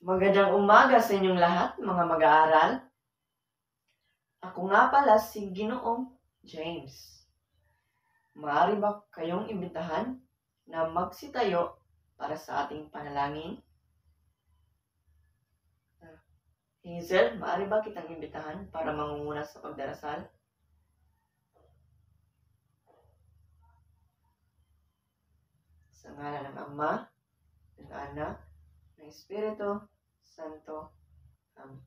Magandang umaga sa inyong lahat, mga mag-aaral. Ako nga pala si Ginoong James. Maaari ba kayong imbitahan na magsitayo para sa ating panalangin? Hazel, maaari ba kitang imbitahan para mangunguna sa pagdarasal? Sa ngalan ng Ama, ng Anak, ng Espiritu Santo. Amen.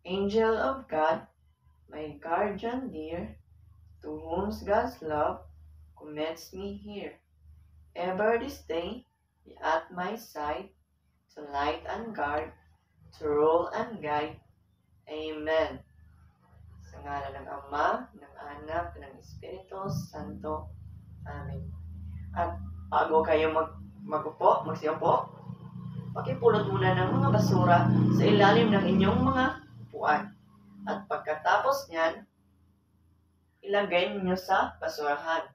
Angel of God, my guardian dear, to whom God's love commits me here, ever this day be at my side, to light and guard, to rule and guide. Amen. Sa ngalan ng Ama, ng Anak, ng Espiritu Santo. Amen. At bago kayo magsiupo, pakipulot muna ng mga basura sa ilalim ng inyong mga upuan. At pagkatapos niyan, ilagay ninyo sa basurahan.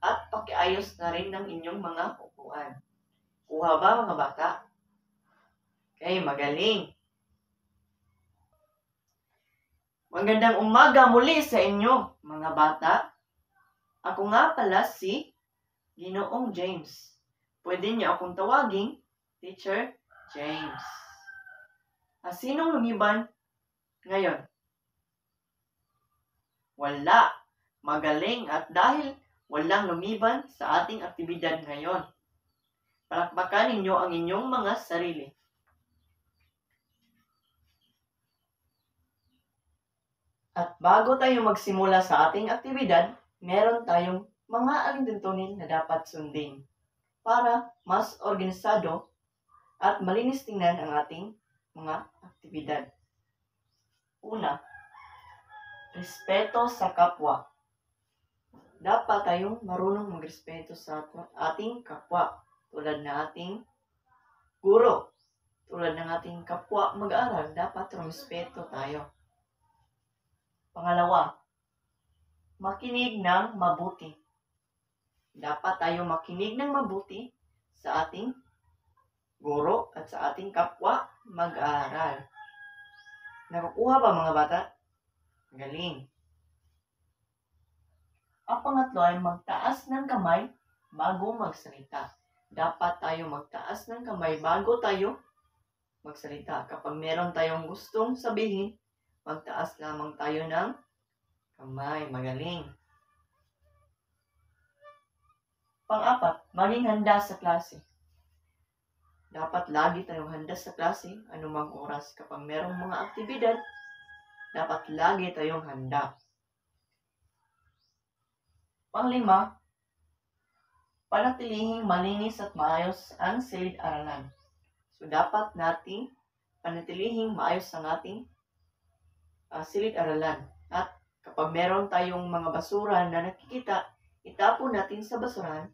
At pakiayos na rin ng inyong mga upuan. Kuha ba mga bata? Okay, magaling. Magandang umaga muli sa inyo, mga bata. Ako nga pala si Ginoong James. Pwede niyo akong tawaging Teacher James. Sinong lumiban ngayon? Wala. Magaling. At dahil walang lumiban sa ating aktibidad ngayon, palakpakan ninyo ang inyong mga sarili. At bago tayo magsimula sa ating aktibidad, meron tayong mga alintuntunin na dapat sundin para mas organisado at malinis tingnan ang ating mga aktibidad. Una, respeto sa kapwa. Dapat tayong marunong magrespeto sa ating kapwa, tulad ng ating guro, tulad ng ating kapwa mag-aaral, dapat respeto tayo. Pangalawa, makinig ng mabuti. Dapat tayo makinig ng mabuti sa ating guro at sa ating kapwa mag-aaral. Nakukuha ba mga bata? Galing. Ang pangatlo ay magtaas ng kamay bago magsalita. Dapat tayo magtaas ng kamay bago tayo magsalita. Kapag meron tayong gustong sabihin, magtaas lamang tayo ng kamay. Magaling. Pang-apat, maging handa sa klase. Dapat lagi tayong handa sa klase, anumang oras. Kapag merong mga aktibidad, dapat lagi tayong handa. Pang-lima, panatilihing malinis at maayos ang silid-aralan. So, dapat nating panatilihing maayos ang ating silid-aralan. At kapag meron tayong mga basura na nakikita, itapon natin sa basurahan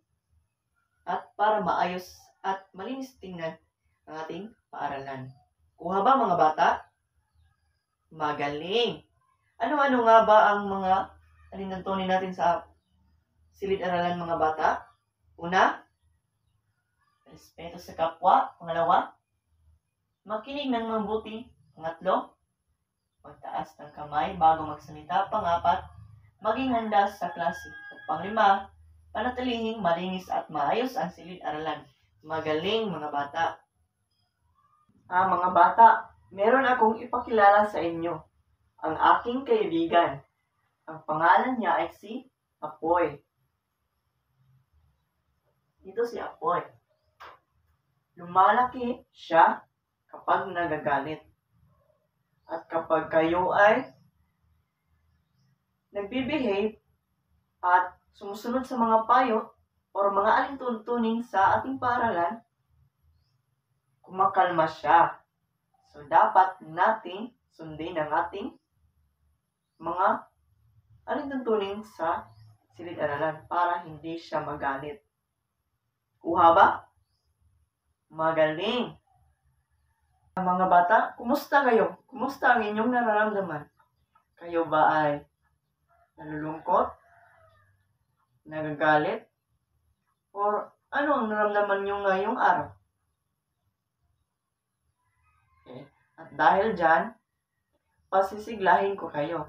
at para maayos at malinis tingnan ang ating paaralan. Kuha ba mga bata? Magaling! Ano-ano nga ba ang mga alintuntunin natin sa silid-aralan mga bata? Una, respeto sa kapwa. Pangalawa, makinig ng mabuti. Pangatlo, magtaas ng kamay bago magsalita. Pangapat, maging handa sa klase. At panglima, panatilihing malinis at maayos ang silid-aralan. Magaling mga bata. Mga bata, meron akong ipakilala sa inyo. Ang aking kaibigan. Ang pangalan niya ay si Apoy. Ito si Apoy. Lumalaki siya kapag nagagalit. At kapag kayo ay nagbibehave at sumusunod sa mga payo o mga alintuntunin sa ating paaralan, kumakalma siya. So, dapat natin sundin ang ating mga alintuntunin sa silid-aralan para hindi siya magalit. Kuha ba? Magaling! Mga bata, kumusta kayo? Kumusta ang inyong nararamdaman? Kayo ba ay nalulungkot? Nagagalit? Or ano ang naramdaman nyo ngayong araw? Okay? At dahil dyan, pasisiglahin ko kayo.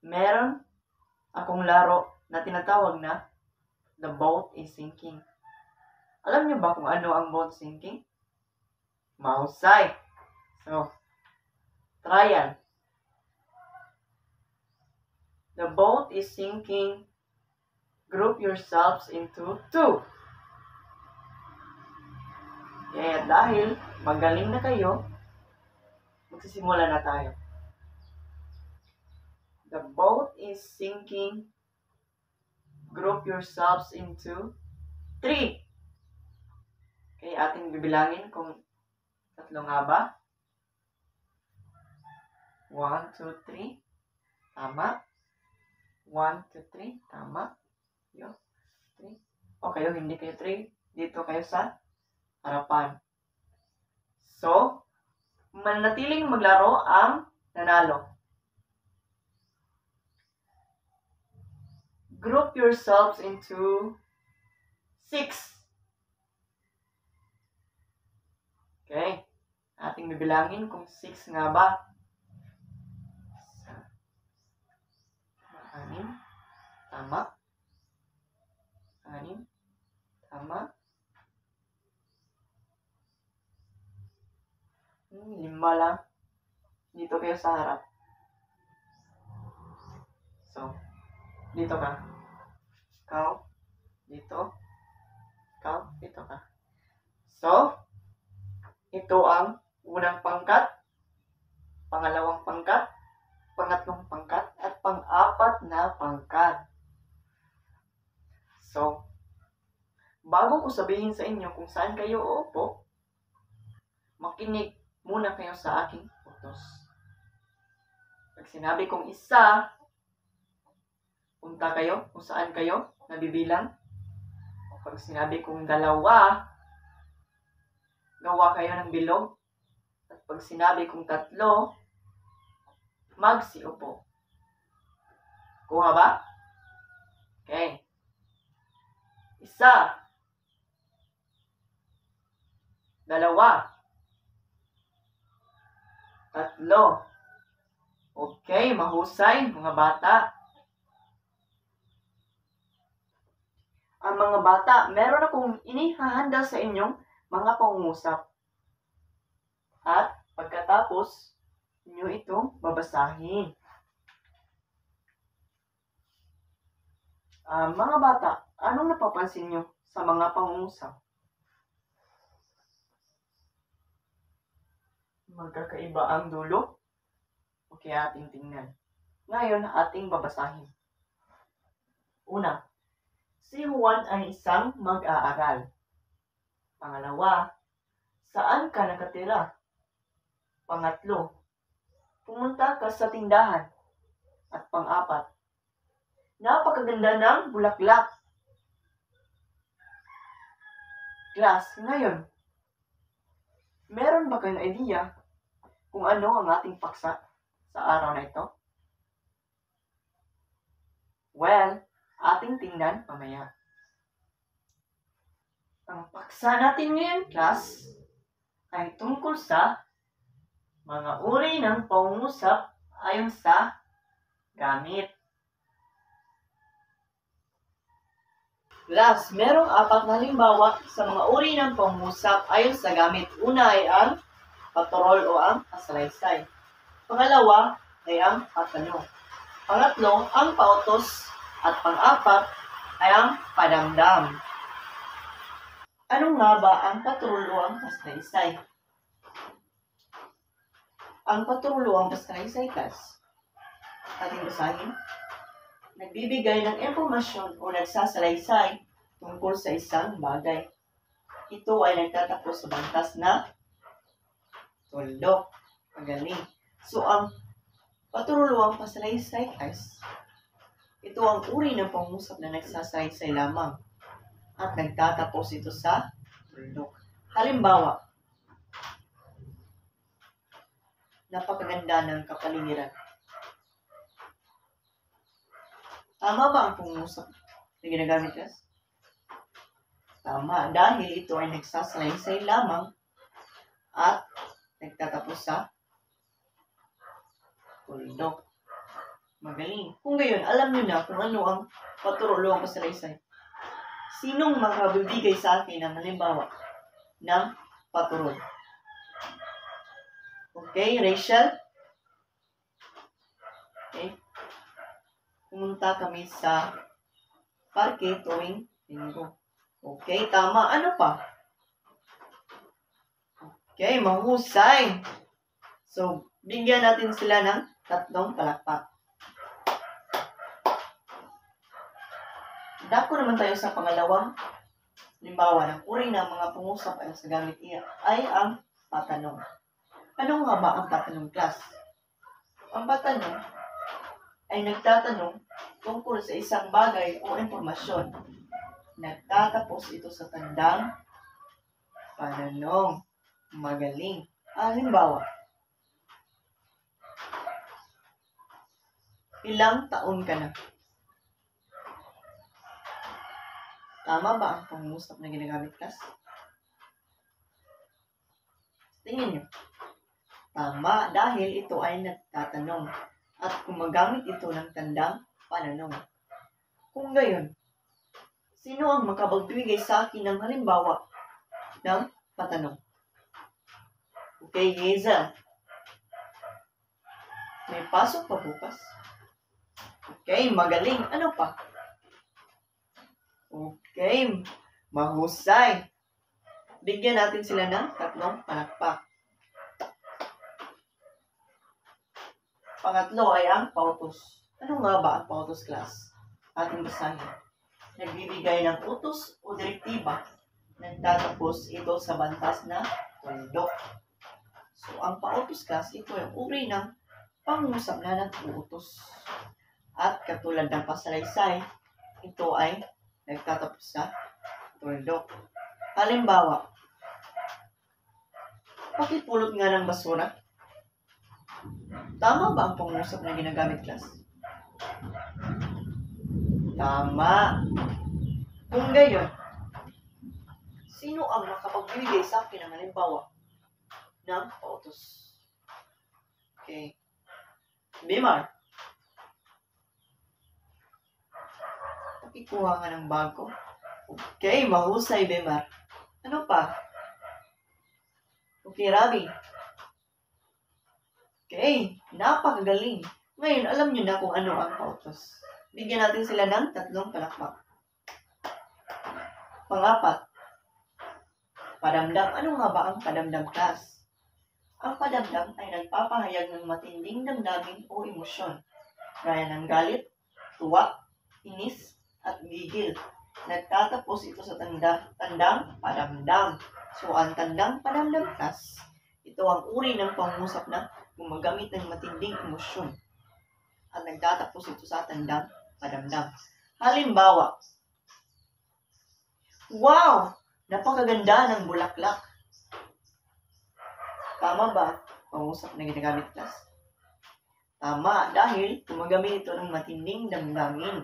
Meron akong laro na tinatawag na The Boat is Sinking. Alam niyo ba kung ano ang boat sinking? Mahusay. So, trial. The boat is sinking. Group yourselves into 2. Kaya dahil magaling na kayo, magsisimula na tayo. The boat is sinking. Group yourselves into 3. Okay, ating bibilangin kung 3 nga ba? 1, 2, 3. Tama. 1, 2, 3. Tama. 3. O kayo, hindi kayo 3. Dito kayo sa harapan. So, manatiling maglaro ang nanalo. Group yourselves into 6. Okay. Ating bibilangin kung 6 nga ba. 6. Tama. 6. Tama. 5 lang. Dito kayo sa harap. So, dito ka. Ikaw. Dito. Ikaw. Dito ka. So, ito ang unang pangkat, pangalawang pangkat, pangatlong pangkat, at pang-apat na pangkat. So, bago ko sabihin sa inyo kung saan kayo uupo, makinig muna kayo sa aking utos. Pag sinabi kong isa, punta kayo kung saan kayo nabibilang. Pag sinabi kong 2, gawa kayo ng bilog. At pag sinabi kong 3, magsiupo. Kuha ba? Okay. 1, 2, 3. Okay, mahusay mga bata. Ang mga bata, meron akong inihahanda sa inyong mga pangungusap. At pagkatapos, inyo itong babasahin. Mga bata, anong napapansin nyo sa mga pangungusap? Magkakaiba ang dulo? Okay, ating tingnan. Ngayon, ating babasahin. Una, si Juan ay isang mag-aaral. Pangalawa, saan ka nakatira? Pangatlo, pumunta ka sa tindahan. At pang-apat, napakaganda ng bulaklak. Class, ngayon, meron ba kayong idea kung ano ang ating paksa sa araw na ito? Well, ating tingnan mamaya. Ang paksa natin ngayon, class, ay tungkol sa mga uri ng pangungusap ayon sa gamit. Class, merong 4 na halimbawa sa mga uri ng pangungusap ayon sa gamit. Una ay ang patorol o ang kasalaysay. Pangalawa ay ang patanong. Pangatlo, ang pautos. At pang-apat ay ang padamdam. Ano nga ba ang patrol o ang kasalaysay? Ang patrol o ang kasalaysay, class, ating basahin, nagbibigay ng impormasyon o nagsasalaysay tungkol sa isang bagay. Ito ay nagtatapos sa bantas na tuldok. Magaling. So, ang patrol o ang kasalaysay, guys, ito ang uri ng pangungusap na nagsasalaysay lamang at nagtatapos ito sa tuldok. Halimbawa, napakaganda ng kapaligiran. Tama ba ang pangungusap na ginagamit, guys? Tama, dahil ito ay nagsasalaysay lamang at nagtatapos sa tuldok. Magaling. Kung gayon, alam nyo na kung ano ang paturulong kasalaysay. Sinong makabibigay sa akin ng halimbawa ng paturol? Okay, Rachel? Okay. Pumunta kami sa parke tuwing linggo. Okay, tama. Ano pa? Okay, mahusay. So, bigyan natin sila ng 3 palakpak. Dako naman tayo sa pangalawang halimbawa ng uri ng mga pangusap ay sa gamit ay ang patanong. Ano nga ba ang patanong, class? Ang patanong ay nagtatanong tungkol sa isang bagay o impormasyon. Nagtatapos ito sa tandang pananong. Magaling. Halimbawa, ilang taon ka na? Tama ba ang pangungusap na ginagamit, class? Tingnan nyo. Tama, dahil ito ay nagtatanong at gumagamit ito ng tandang pananong. Kung gayon, sino ang makapagbigay sa akin ng halimbawa ng patanong? Okay, Hazel. May pasok pa bukas? Okay, magaling. Ano pa? Okay, mahusay. Bigyan natin sila ng 3 palakpak. Pangatlo ay ang pautos. Ano nga ba ang pautos, class? Ating basahin. Nagbibigay ng utos o direktiba. Nagtatapos ito sa bantas na tuldok. So, ang pautos, class, ito ay uri ng pangusap na nag-uutos. At katulad ng pasalaysay, ito ay nagtatapos sa tuldok. Halimbawa, pakipulot nga ng basura. Tama ba ang pangusap na ginagamit, class? Tama. Kung gayon, sino ang makapagbibigay sa akin ng halimbawa ng pautos? Okay. Bimar. Pakikuha nga ng bago. Okay, mahusay, Bimar. Ano pa? Okay, Rabi. Okay, napakagaling. Ngayon, alam nyo na kung ano ang pautos. Bigyan natin sila ng 3 palakpak. Pangapat, padamdam. Ano nga ba ang padamdam, class? Ang padamdam ay nagpapahayag ng matinding damdamin o emosyon, gaya ng galit, tuwa, inis, at gigil. Nagtatapos ito sa tandang padamdam. So, ang tandang padamdam, class, ito ang uri ng pangungusap na gumagamit ng matinding emosyon at nagtatapos ito sa tandang padamdam. Halimbawa, wow! Napakaganda ng bulaklak. Tama ba pangusap na ginagamit, class? Tama, dahil gumagamit ito ng matinding damdamin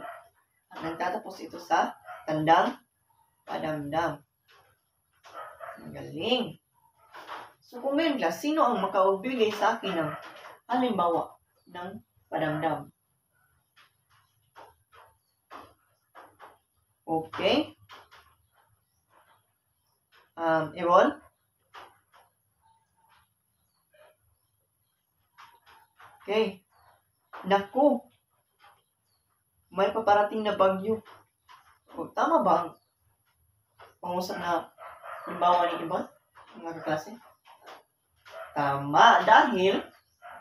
at nagtatapos ito sa tandang padamdam. Magaling. So kung ngayon, class, sino ang makapagbigay sa akin ng halimbawa ng padamdam? Okay. Ewan? Okay. Naku. May paparating na bagyo. O, tama ba ang pangusap na halimbawa ni Ewan? Mga kaklase? Tama, dahil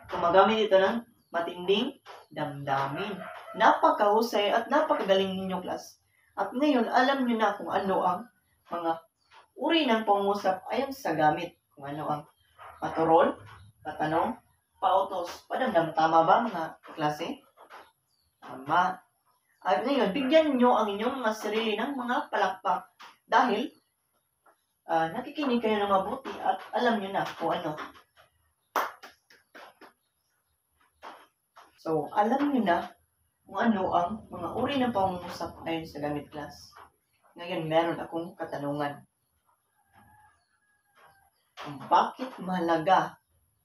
gumagamit ito ng matinding damdamin. Napakahusay at napakagaling ninyo, class. At ngayon, alam nyo na kung ano ang mga uri ng pangusap ayon sa gamit. Kung ano ang paturol, patanong, pautos, padamdam. Tama ba, mga klase? Tama. At ngayon, bigyan nyo ang inyong mga sarili ng mga palakpak. Dahil, nakikinig kayo ng mabuti at alam nyo na kung ano. So, alam nyo na kung ano ang mga uri ng pangungusap ayon sa gamit, class. Ngayon, meron akong katanungan. Bakit mahalaga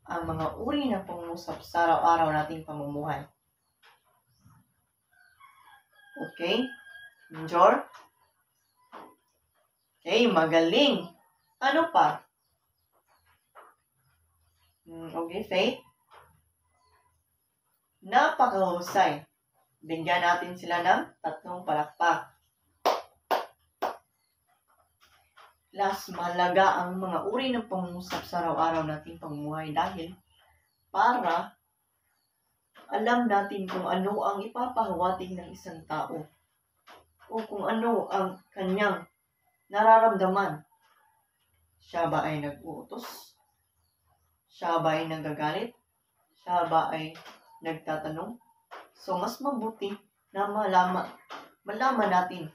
ang mga uri ng pangungusap sa araw-araw nating pamumuhay. Okay? Jor? Okay, magaling. Ano pa? Okay, Faith? Napakahusay. Bigyan natin sila ng 3 palakpak. Last, mahalaga ang mga uri ng pangungusap sa araw-araw nating pamumuhay dahil para alam natin kung ano ang ipapahawating ng isang tao o kung ano ang kanyang nararamdaman. Siya ba ay nag-uutos? Siya ba ay nagagalit? Siya ba ay nagtatanong? So, mas mabuti na malaman natin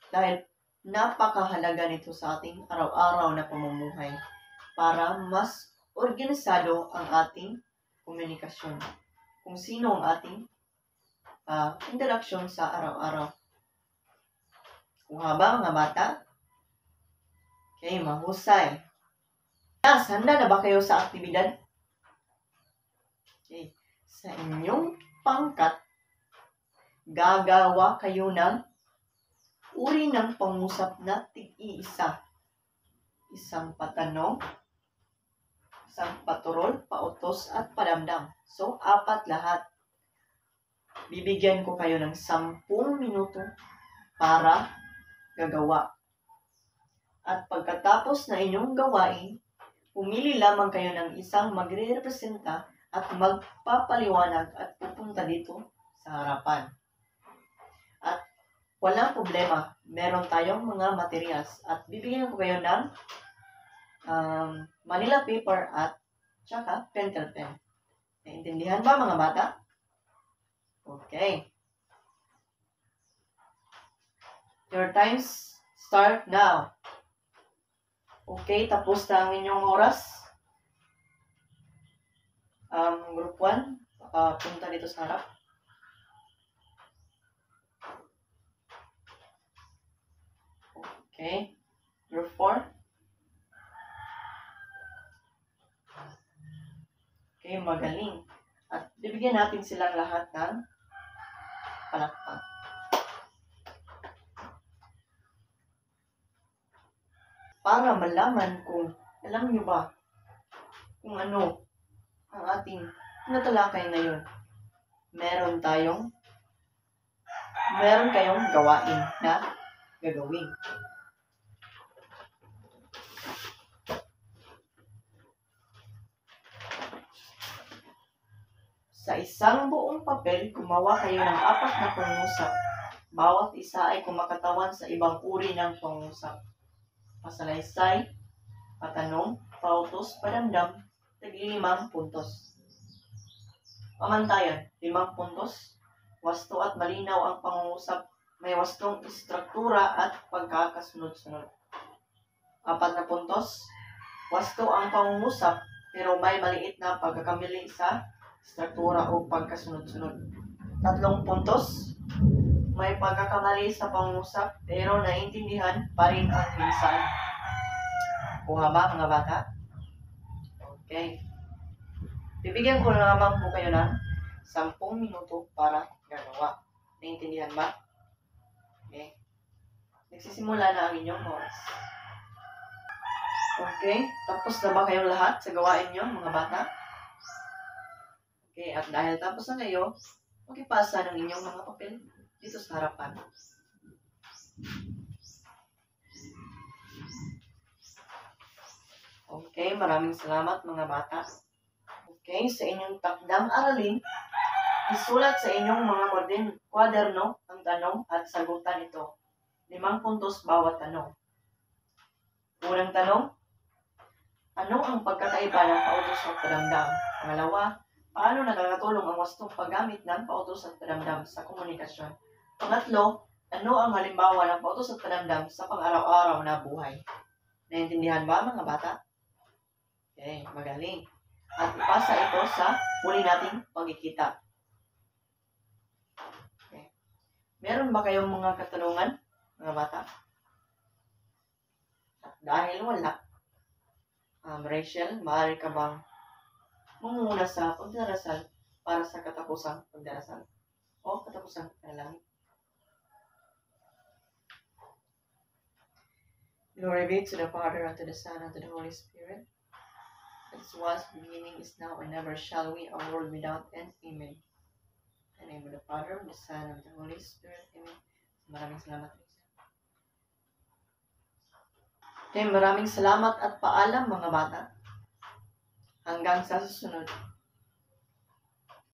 dahil napakahalaga nito sa ating araw-araw na pamumuhay para mas organisado ang ating komunikasyon. Kung sino ang ating interaksyon sa araw-araw. Kung haba mga bata? Okay, mahusay. Yes, handa na ba kayo sa aktibidad? Okay. Sa inyong pangkat, gagawa kayo ng uri ng pangusap na tig-iisa. Isang patanong, isang paturol, pautos, at padamdam. So, 4 lahat. Bibigyan ko kayo ng 10 minuto para gagawa. At pagkatapos na inyong gawain, pumili lamang kayo ng isang magre-representa at magpapaliwanag at pupunta dito sa harapan. At walang problema, meron tayong mga materials at bibigyan ko kayo ng Manila paper at tsaka pentel pen. Naintindihan ba mga bata? Okay. Your times start now. Okay, tapos na ang inyong oras. Group 1, punta dito sa harap. Okay, group 4. Okay, magaling. At bibigyan natin silang lahat ng palakpak. Para malaman kung, alam nyo ba, kung ano ang ating natalakay ngayon. Meron kayong gawain na gagawin. Sa isang buong papel, gumawa kayo ng 4 na pangungusap. Bawat isa ay kumakatawan sa ibang uri ng pangungusap. Pasalaysay, patanong, pautos, padamdam, tig-5 puntos. Pamantayan, 5 puntos. Wasto at malinaw ang pangungusap. May wastong istruktura at pagkakasunod-sunod. 4 na puntos. Wasto ang pangungusap pero may maliit na pagkakamali sa struktura o pagkasunod-sunod. 3 puntos. May pagkakamali sa pangungusap pero naiintindihan pa rin ang minsan. Kuha ba mga bata? Okay. Bibigyan ko naman po kayo ng 10 minuto para gagawa. Naiintindihan ba? Okay. Nagsisimula na ang inyong oras. Okay. Tapos na ba kayong lahat sa gawain nyo, mga bata? Okay. At dahil tapos na kayo, makipasa ng inyong mga papel dito sa harapan. Okay, maraming salamat mga bata. Okay, sa inyong takdang aralin, isulat sa inyong mga kwaderno ang tanong at sagutan ito. 5 puntos bawat tanong. Unang tanong, ano ang pagkakaiba ng pautos at padamdam? Pangalawa, paano nakakatulong ang wastong paggamit ng pautos at padamdam sa komunikasyon? Pangatlo, ano ang halimbawa ng pautos at padamdam sa pang-araw-araw na buhay? Naintindihan ba mga bata? Okay, magaling. At ipasa ito sa huli nating pagkikita. Okay. Meron ba kayong mga katanungan, mga bata? At dahil wala, Rachel, maaari ka bang mumuna sa pagdarasal para sa katapusang pagdarasal o katapusang panalangin. Glory be to the Father, and to the Son, and to the Holy Spirit, as was beginning, is now, and ever shall be, a world without end. Amen. In the name of the Father, and the Son, and the Holy Spirit. Amen. Maraming salamat. Okay, maraming salamat at paalam mga bata. Hanggang sa susunod.